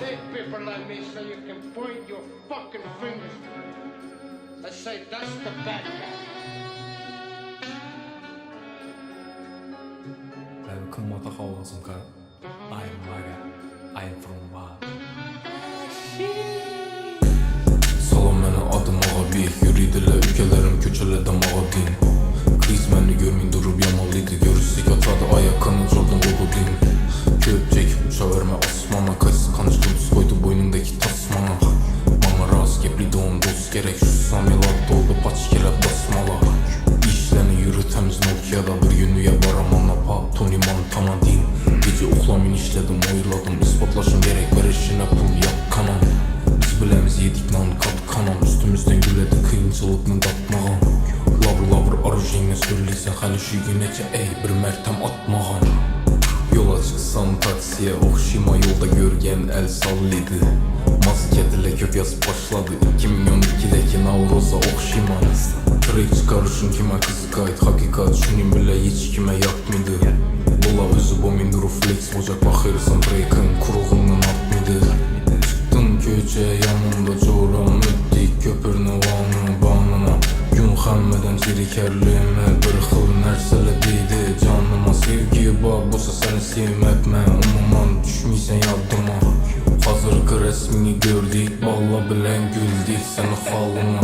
take people like me so you can point your fucking fingers and say that's the bad guy. 큰 마타카오 손가락 I am Maga I am from Mars Salomene adım ağa bir Yürüydüler ülkelerim köçele damağa din Kriz məni görmeyin durup yamalıydı Görürsek atadı ayakını Jordan Logo din Köp çekip uça verme asmana Kaysız kanıç kılıç koydu boynundaki tasmana Mama rast gepli doğum dost gerek Şu samilat doldu paç kere basmala İşlerini yürütemiz Nokia'da Bir günlüye varamana pa Tony Montana din Gece uxlamin işledim oyladım İspatlaşım gerek verişine pul yap kanam Biz bilemiz yedik nan kat kanam Üstümüzden güledi kıyınçılıkını tatmağın Lavr arujinle söyleysen Hali şu günece ey bir mertem atmağın Yola çıksam taksiye okşima yolda görgen el sallıydı Masketile kök yazıp başladı 2012'deki Navroz'a okşima Track çıkarışın kime kızıkaydı Hakikat şunun bile hiç kime yakmıydı Lola özü bomindu refleks Ocak bakırsan break'ın kuruğundan atmıydı Çıktım köçe yanımda coran öttik Köpürünü vanı banına Gün xəmmeden çirikerliğime Bir xıl nərsələ deydi canıma Sevgi bak bosa səni sevməkmə Umuman düşməysən yadıma Hazırkı resmini gördük Balla bilən güldük səni xalına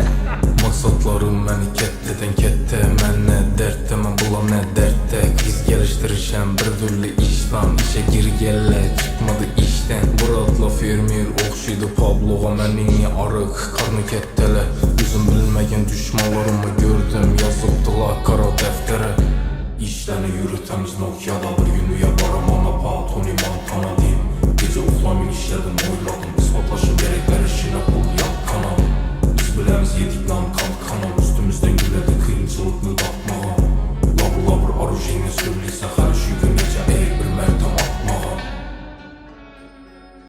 Maksatlarım məni kəttədən kəttə Mən nə dərddə mən bula nə dərddə Kriz gəlişdirişəm bir türlü işdən İşə gir gəllə çıxmadı işdən Buradla fermer oxşuydu Pabloğa Mənini arıq qarnı kəttələ Üzüm bilməyən düşmanlarımı gördüm Yazıbdılar qara dəftərə İşləni yürütəmiz Nokia'da Bir günlüyə varamana pa Tony Montana din Gece uxlamin işlədim oyladım İspatlaşım gerek verişine pul yap kanam Biz bilemiz yedik lan kalk kanam Üstümüzden güledi kıyınçılıkını tatmağa Lavr arujinle söyleysen her